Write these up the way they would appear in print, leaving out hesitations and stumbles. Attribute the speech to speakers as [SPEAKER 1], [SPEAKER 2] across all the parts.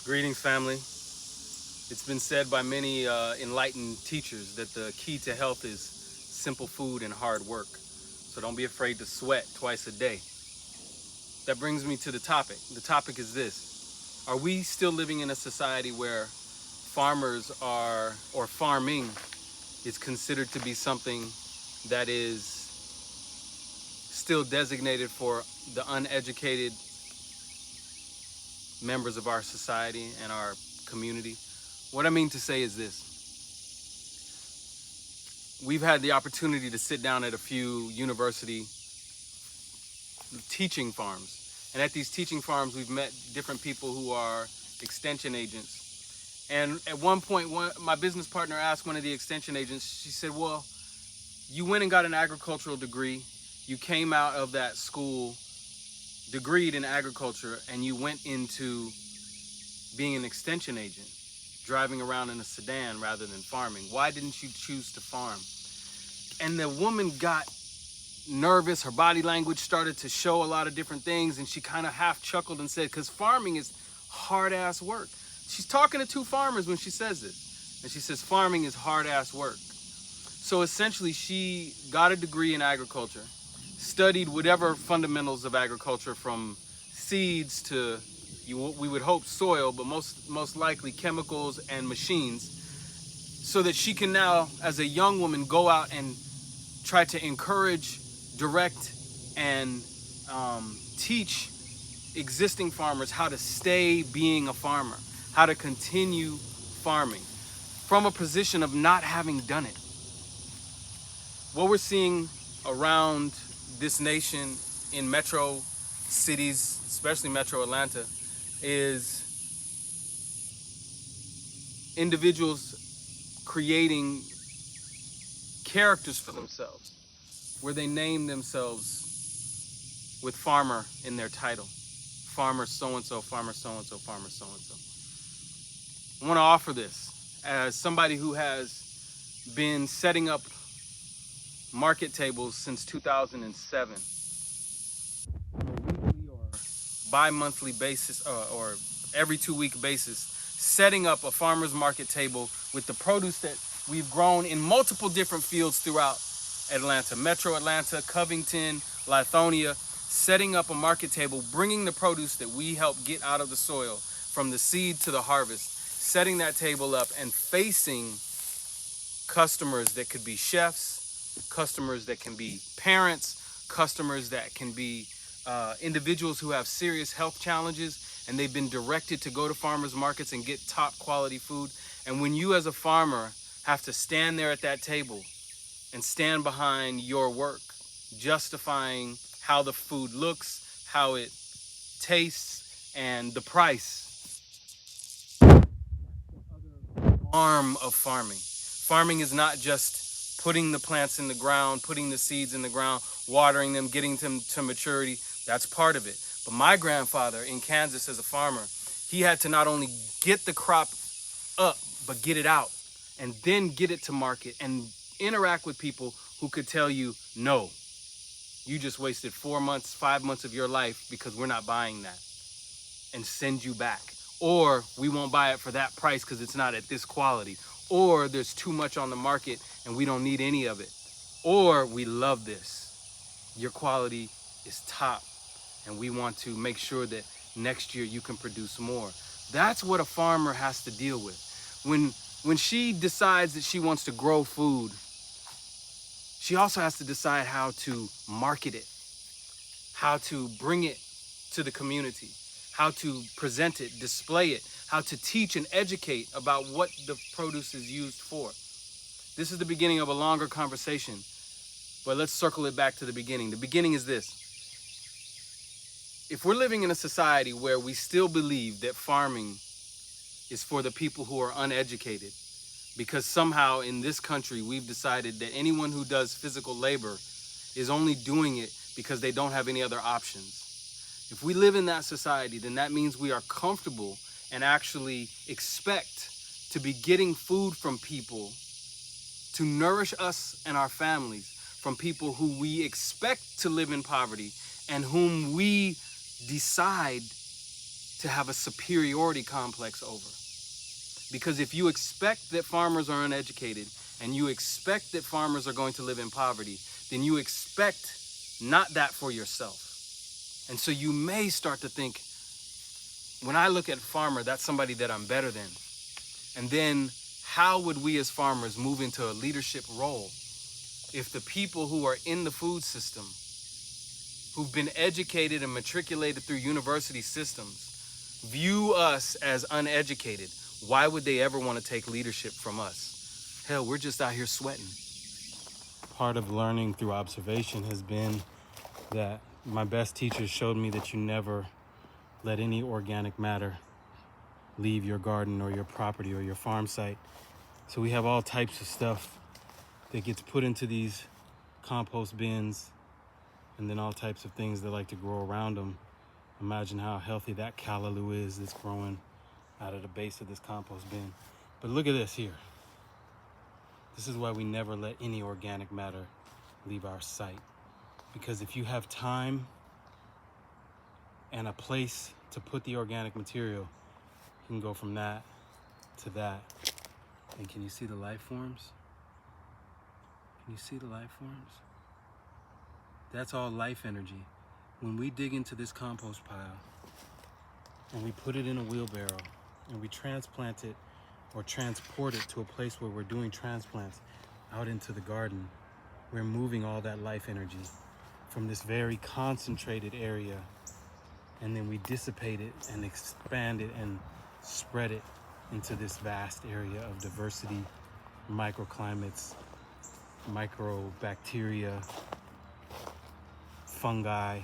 [SPEAKER 1] Greetings, family. It's been said by many enlightened teachers that the key to health is simple food and hard work. So don't be afraid to sweat twice a day. That brings me to the topic. The topic is this. Are we still living in a society where farmers are, or farming is considered to be something that is still designated for the uneducated members of our society and our community? What I mean to say is this. We've had the opportunity to sit down at a few university teaching farms. And at these teaching farms, we've met different people who are extension agents. And at one point, my business partner asked one of the extension agents, she said, well, you went and got an agricultural degree. You came out of that school degreed in agriculture, and you went into being an extension agent, driving around in a sedan rather than farming. Why didn't you choose to farm? And the woman got nervous. Her body language started to show a lot of different things, and she kind of half chuckled and said, because farming is hard-ass work. She's talking to two farmers when she says this, and she says farming is hard-ass work. So essentially, she got a degree in agriculture, studied whatever fundamentals of agriculture, from seeds to, we would hope, soil, but most likely chemicals and machines, so that she can now, as a young woman, go out and try to encourage, direct, and teach existing farmers how to stay being a farmer, how to continue farming from a position of not having done it. What we're seeing around this nation in metro cities, especially Metro Atlanta, is individuals creating characters for themselves where they name themselves with farmer in their title. Farmer so-and-so, farmer so-and-so, farmer so-and-so. I want to offer this as somebody who has been setting up market tables since 2007 on a weekly or bi-monthly basis, or every 2-week basis, setting up a farmer's market table with the produce that we've grown in multiple different fields throughout Atlanta, Metro Atlanta, Covington, Lithonia, setting up a market table, bringing the produce that we help get out of the soil from the seed to the harvest, setting that table up and facing customers that could be chefs, customers that can be parents, customers that can be individuals who have serious health challenges, and they've been directed to go to farmers markets and get top quality food. And when you as a farmer have to stand there at that table and stand behind your work, justifying how the food looks, how it tastes, and the price. Arm of farming. Farming is not just putting the plants in the ground, putting the seeds in the ground, watering them, getting them to maturity. That's part of it. But my grandfather in Kansas as a farmer, he had to not only get the crop up, but get it out and then get it to market and interact with people who could tell you, no, you just wasted 4 months, 5 months of your life because we're not buying that, and send you back. Or we won't buy it for that price because it's not at this quality. Or there's too much on the market and we don't need any of it. Or we love this. Your quality is top and we want to make sure that next year you can produce more. That's what a farmer has to deal with. When she decides that she wants to grow food, she also has to decide how to market it, how to bring it to the community, how to present it, display it, how to teach and educate about what the produce is used for. This is the beginning of a longer conversation, but let's circle it back to the beginning. The beginning is this. If we're living in a society where we still believe that farming is for the people who are uneducated, because somehow in this country we've decided that anyone who does physical labor is only doing it because they don't have any other options. If we live in that society, then that means we are comfortable and actually expect to be getting food from people to nourish us and our families, from people who we expect to live in poverty and whom we decide to have a superiority complex over. Because if you expect that farmers are uneducated and you expect that farmers are going to live in poverty, then you expect not that for yourself. And so you may start to think, when I look at a farmer, that's somebody that I'm better than. And then how would we as farmers move into a leadership role if the people who are in the food system, who've been educated and matriculated through university systems, view us as uneducated? Why would they ever want to take leadership from us? Hell, we're just out here sweating. Part of learning through observation has been that my best teachers showed me that you never let any organic matter leave your garden or your property or your farm site. So we have all types of stuff that gets put into these compost bins, and then all types of things that like to grow around them. Imagine how healthy that callaloo is that's growing out of the base of this compost bin. But look at this here. This is why we never let any organic matter leave our site. Because if you have time and a place to put the organic material, you can go from that to that. And can you see the life forms? Can you see the life forms? That's all life energy. When we dig into this compost pile and we put it in a wheelbarrow and we transplant it or transport it to a place where we're doing transplants out into the garden, we're moving all that life energy from this very concentrated area, and then we dissipate it and expand it and spread it into this vast area of diversity, microclimates, microbacteria, fungi,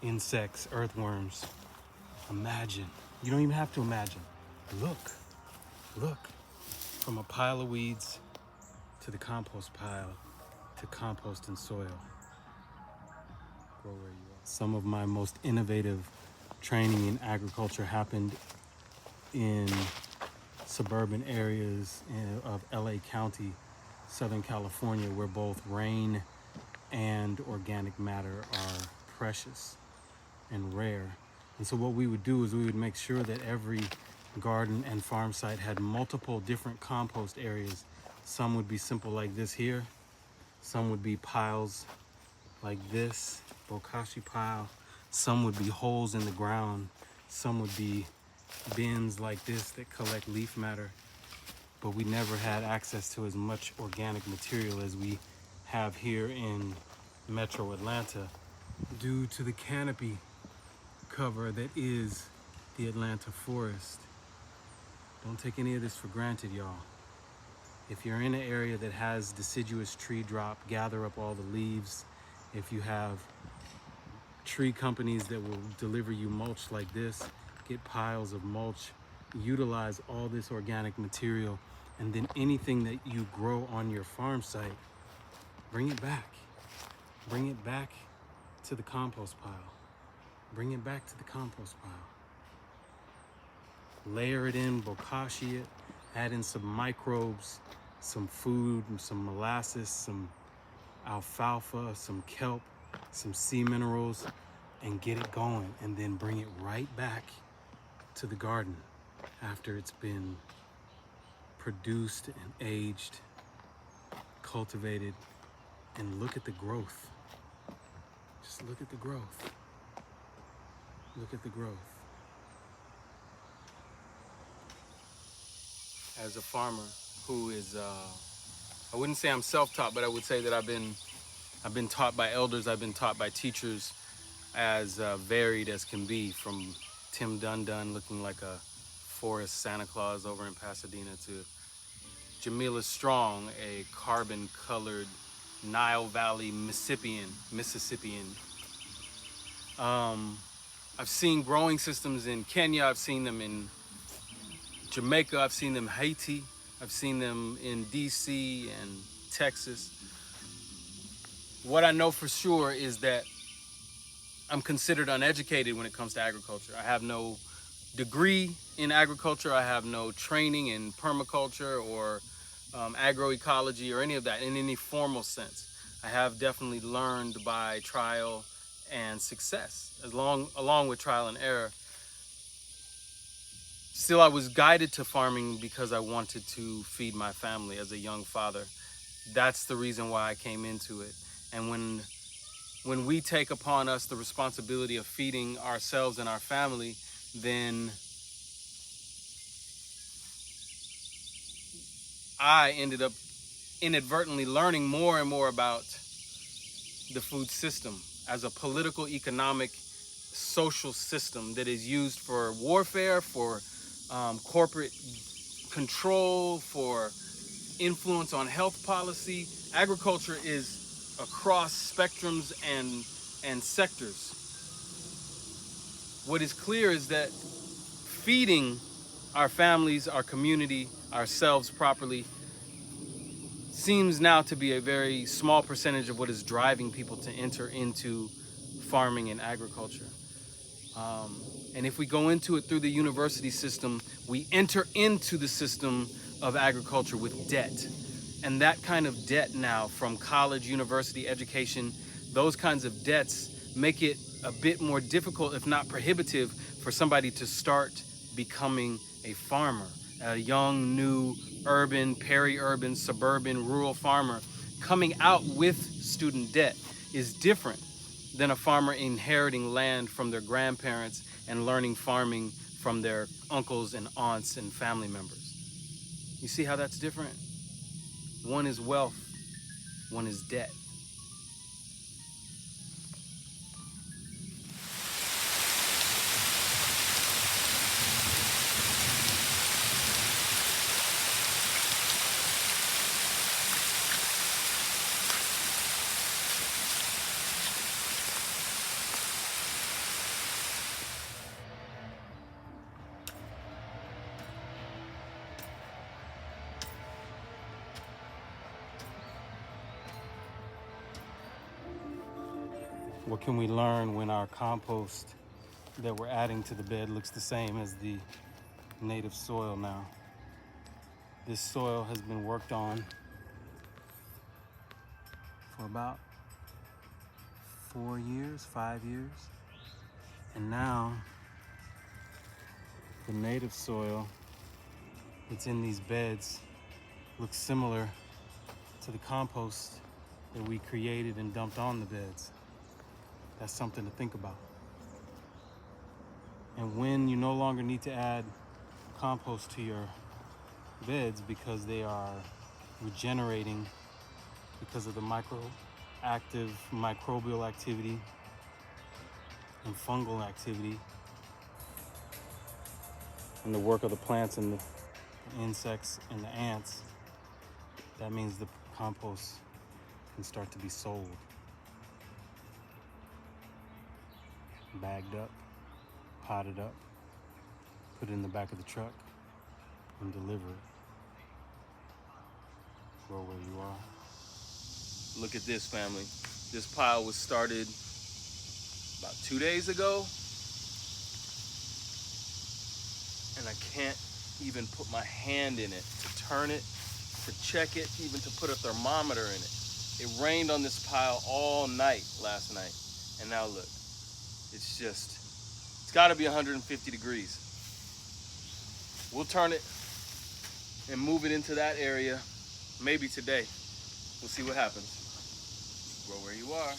[SPEAKER 1] insects, earthworms. Imagine. You don't even have to imagine. Look. From a pile of weeds to the compost pile to compost and soil. Grow where you are. Some of my most innovative training in agriculture happened in suburban areas of LA County, Southern California, where both rain and organic matter are precious and rare. And so what we would do is we would make sure that every garden and farm site had multiple different compost areas. Some would be simple like this here. Some would be piles like this, bokashi pile. Some would be holes in the ground. Some would be bins like this that collect leaf matter. But we never had access to as much organic material as we have here in Metro Atlanta due to the canopy cover that is the Atlanta forest. Don't take any of this for granted, y'all. If you're in an area that has deciduous tree drop, gather up all the leaves. If you have tree companies that will deliver you mulch like this, get piles of mulch, utilize all this organic material, and then anything that you grow on your farm site, bring it back. Bring it back to the compost pile. Bring it back to the compost pile. Layer it in, bokashi it, add in some microbes, some food, some molasses, some alfalfa, some kelp, some sea minerals, and get it going. And then bring it right back to the garden after it's been produced and aged, cultivated, and look at the growth. Just look at the growth. Look at the growth. As a farmer who is, I wouldn't say I'm self-taught, but I would say that I've been taught by elders, I've been taught by teachers as varied as can be, from Tim Dundon looking like a forest Santa Claus over in Pasadena to Jamila Strong, a carbon-colored Nile Valley Mississippian. I've seen growing systems in Kenya, I've seen them in Jamaica, I've seen them in Haiti, I've seen them in DC and Texas. What I know for sure is that I'm considered uneducated when it comes to agriculture. I have no degree in agriculture, I have no training in permaculture or agroecology or any of that in any formal sense. I have definitely learned by trial and success, along with trial and error. Still, I was guided to farming because I wanted to feed my family as a young father. That's the reason why I came into it. And when we take upon us the responsibility of feeding ourselves and our family, then I ended up inadvertently learning more and more about the food system as a political, economic, social system that is used for warfare, for corporate control, for influence on health policy. Agriculture is across spectrums and sectors. What is clear is that feeding our families, our community, ourselves properly seems now to be a very small percentage of what is driving people to enter into farming and agriculture. And if we go into it through the university system, we enter into the system of agriculture with debt. And that kind of debt now from college, university education, those kinds of debts make it a bit more difficult, if not prohibitive, for somebody to start becoming a farmer, a young, new, urban, peri-urban, suburban, rural farmer. Coming out with student debt is different than a farmer inheriting land from their grandparents and learning farming from their uncles and aunts and family members. You see how that's different? One is wealth, one is debt. What can we learn when our compost that we're adding to the bed looks the same as the native soil now? This soil has been worked on for about 4 years, 5 years. And now the native soil that's in these beds looks similar to the compost that we created and dumped on the beds. That's something to think about. And when you no longer need to add compost to your beds because they are regenerating because of the microactive microbial activity and fungal activity and the work of the plants and the insects and the ants, that means the compost can start to be sold, bagged up, potted up, put it in the back of the truck, and deliver it. Grow where you are. Look at this, family. This pile was started about 2 days ago, and I can't even put my hand in it to turn it, to check it, even to put a thermometer in it. It rained on this pile all night last night, and now look, it's gotta be 150 degrees. We'll turn it and move it into that area maybe today. We'll see what happens. Grow where you are.